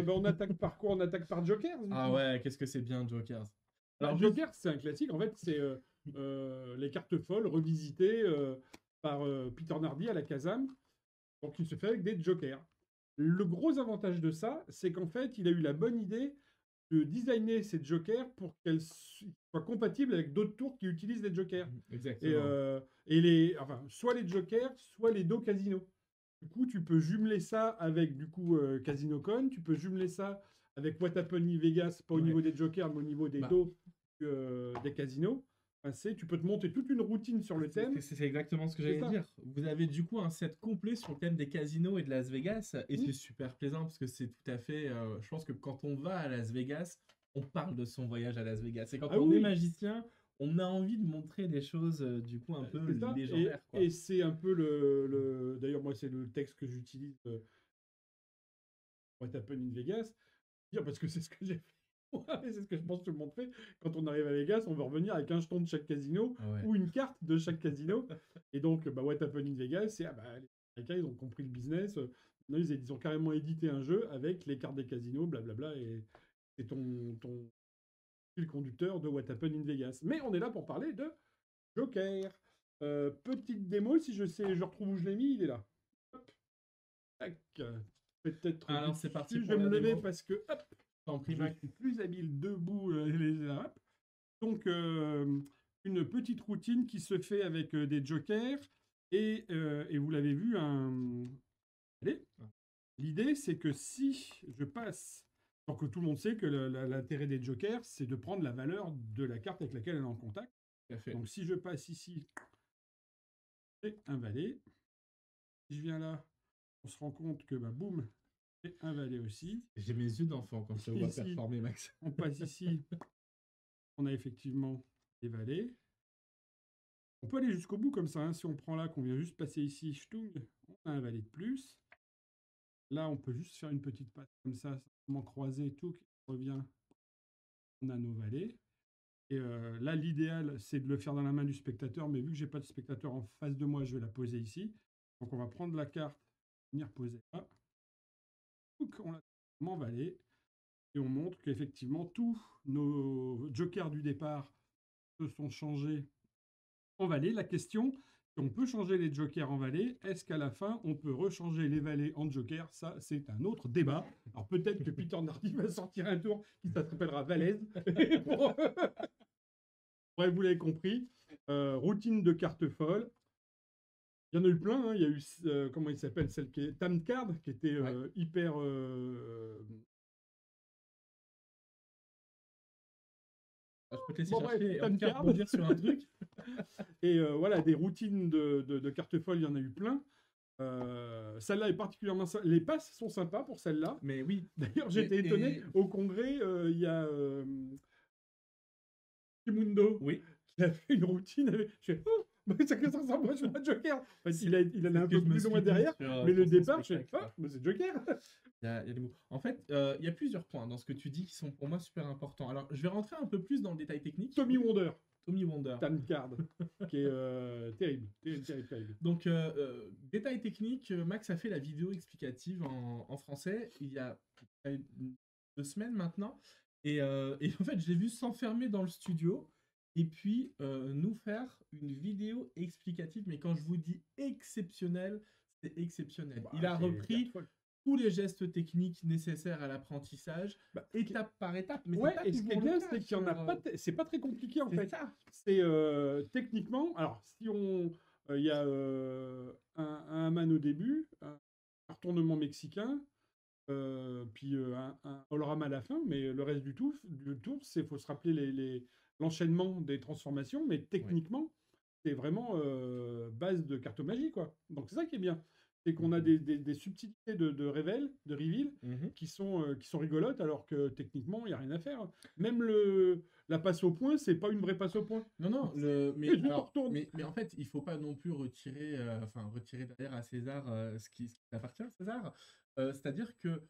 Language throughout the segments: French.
On attaque par quoi? On attaque par Jokers, du Ah coup. ouais, qu'est-ce que c'est bien, Jokers. Alors, Alors, Joker, c'est un classique. En fait, c'est les cartes folles revisitées par Peter Nardi à la Kazam. Donc, il se fait avec des Jokers. Le gros avantage de ça, c'est qu'en fait, il a eu la bonne idée de designer ces Jokers pour qu'elles soient compatibles avec d'autres tours qui utilisent des Jokers. Et, exactement. enfin, soit les Jokers, soit les dos Casino. Du coup, tu peux jumeler ça avec Casino Con, tu peux jumeler ça avec What Happened in Vegas, pas au Ouais. niveau des Jokers, mais au niveau des Bah, dos des casinos. Enfin, tu peux te monter toute une routine sur le thème. c'est exactement ce que C'est j'allais ça. dire. Vous avez du coup un set complet sur le thème des casinos et de Las Vegas, et Mm. c'est super plaisant parce que c'est tout à fait. Je pense que quand on va à Las Vegas, on parle de son voyage à Las Vegas. Et quand Ah on est oui, magicien, on a envie de montrer des choses du coup un peu c'est ça. légendaires, quoi. Et c'est un peu D'ailleurs, moi, c'est le texte que j'utilise What Happened in Vegas. Parce que c'est ce que j'ai fait. C'est ce que je pense que tout le monde fait. Quand on arrive à Vegas, on veut revenir avec un jeton de chaque casino Ah ouais. ou une carte de chaque casino. Et donc, What Happened in Vegas, c'est les Américains, ils ont compris le business. Là, ils ont carrément édité un jeu avec les cartes des casinos, blablabla. Et c'est ton fil conducteur de What Happened in Vegas. Mais on est là pour parler de Joker. Petite démo, si je sais, je retrouve où je l'ai mis, il est là. Hop, tac. Peut-être Alors vite c'est parti dessus. Je pour vais me la lever démo. parce que, hop, T'en prie, je Max. suis plus habile debout les Arabes. Donc, une petite routine qui se fait avec des jokers. Et vous l'avez vu, allez, l'idée, c'est que si je passe, donc que tout le monde sait que l'intérêt des jokers, c'est de prendre la valeur de la carte avec laquelle elle est en contact. Tout à fait. Donc, si je passe ici, c'est un valet. Si je viens là, on se rend compte que, boum, c'est un valet aussi. J'ai mes yeux d'enfant quand je te vois Ici, performer, Max. on passe ici, on a effectivement des valets. On peut aller jusqu'au bout comme ça, hein. Si on prend là, qu'on vient juste passer ici, ch'tung, on a un valet de plus. Là, on peut juste faire une petite passe comme ça, simplement croiser et tout, qui revient, on a nos valets. Et là, l'idéal, c'est de le faire dans la main du spectateur, mais vu que j'ai pas de spectateur en face de moi, je vais la poser ici. Donc on va prendre la carte, venir poser là. Donc on la met en valet, et on montre qu'effectivement, tous nos jokers du départ se sont changés en valet. La question, si on peut changer les jokers en valet, est-ce qu'à la fin, on peut rechanger les valets en jokers? Ça, c'est un autre débat. Alors peut-être que Peter Nardi va sortir un tour qui s'appellera Valaise. Bref, vous l'avez compris. Routine de carte folle. Il y en a eu plein. Hein. Il y a eu, comment il s'appelle, celle qui est Tamcard, qui était hyper... Je peux te laisser Bon, bref, chercher et en tout cas Tamcard. rebondir sur un truc. Et voilà, des routines de cartes folles, il y en a eu plein. Celle-là est particulièrement... Les passes sont sympas pour celle-là. Mais oui. D'ailleurs, j'étais étonné. Au congrès, il y a Kimundo Oui. qui a fait une routine. Je fais, oh, ça ressemble vachement à Joker. En fait, il en a un peu plus loin derrière. Mais le départ, je fais, oh, c'est Joker. Il y a des mots. En fait, il y a plusieurs points dans ce que tu dis qui sont pour moi super importants. Alors, je vais rentrer un peu plus dans le détail technique. Tommy Wonder. Tommy Wonder. Tamcard, qui est terrible. Terrible. Donc, détail technique, Max a fait la vidéo explicative en français il y a 2 semaines maintenant. Et en fait, je l'ai vu s'enfermer dans le studio et puis nous faire une vidéo explicative. Mais quand je vous dis exceptionnelle, c'est exceptionnel. Il a repris tous les gestes techniques nécessaires à l'apprentissage, étape par étape. Mais ouais, et ce qui est bien, c'est qu'il y en a pas. C'est pas très compliqué en fait. Ça. C'est techniquement. Alors, si on, il y a un man au début, un retournement mexicain, puis un holorama à la fin, mais le reste du tour, c'est faut se rappeler l'enchaînement des transformations, mais techniquement, c'est vraiment base de cartomagie, quoi. Donc c'est ça qui est bien. C'est qu'on a des subtilités de reveal, qui sont rigolotes, alors que techniquement, il n'y a rien à faire. Même la passe au point, c'est pas une vraie passe au point. Non, mais en fait, il faut pas non plus retirer derrière à César ce qui appartient à César. C'est-à-dire que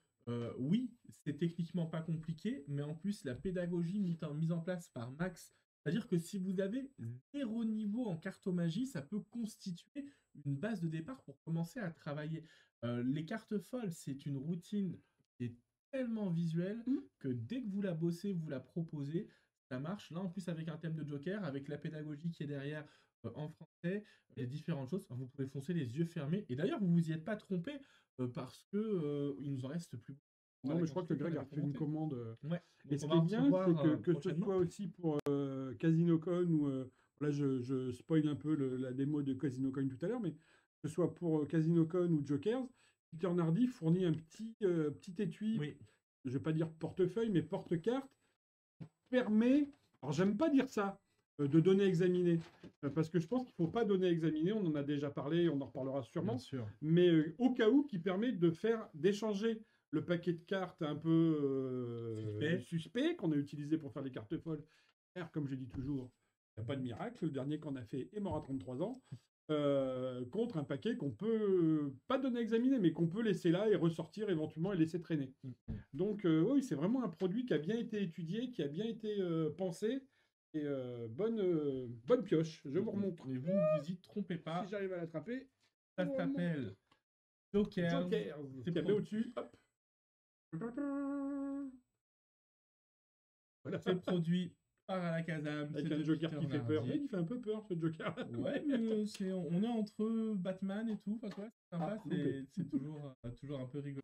oui, c'est techniquement pas compliqué, mais en plus, la pédagogie mise en place par Max, c'est-à-dire que si vous avez 0 niveau en cartomagie, ça peut constituer une base de départ pour commencer à travailler. Les cartes folles, c'est une routine qui est tellement visuelle Mmh. que dès que vous la bossez, vous la proposez, ça marche. Là, en plus, avec un thème de Joker, avec la pédagogie qui est derrière en français, les différentes choses, enfin, vous pouvez foncer les yeux fermés. Et d'ailleurs, vous vous y êtes pas trompé parce que il nous en reste plus beaucoup pour Non, la mais je crois que construire, Greg on a avait refait une commenté. commande. Ouais, Et donc ce on qui va est bien, recevoir c'est que ce prochainement. soit aussi pour CasinoCon ou là je spoil un peu la démo de CasinoCon tout à l'heure, mais que ce soit pour CasinoCon ou Jokers, Peter Nardy fournit un petit étui, Oui, je vais pas dire portefeuille, mais porte-carte, permet, alors j'aime pas dire ça, de donner à examiner, parce que je pense qu'il faut pas donner à examiner, on en a déjà parlé, on en reparlera bien sûrement, sûr. mais au cas où, qui permet d'échanger le paquet de cartes un peu suspect qu'on a utilisé pour faire les cartes folles. Car, comme je dis toujours, il n'y a pas de miracle. Le dernier qu'on a fait est mort à 33 ans. Contre un paquet qu'on peut pas donner à examiner, mais qu'on peut laisser là et ressortir éventuellement et laisser traîner. Donc oui, c'est vraiment un produit qui a bien été étudié, qui a bien été pensé. Et bonne pioche, je vous remontre. Mais vous ne vous y trompez pas. Si j'arrive à l'attraper, Ça s'appelle Jokers. Joker, C'est KB au-dessus, hop. Voilà. C'est produit par Alakazam. Avec C'est un de Joker Peter qui fait peur. Nardi. Il fait un peu peur, ce Joker. Ouais, mais on est entre Batman et tout. Enfin, ouais, c'est sympa. Ah, loupé. C'est toujours un peu rigolo.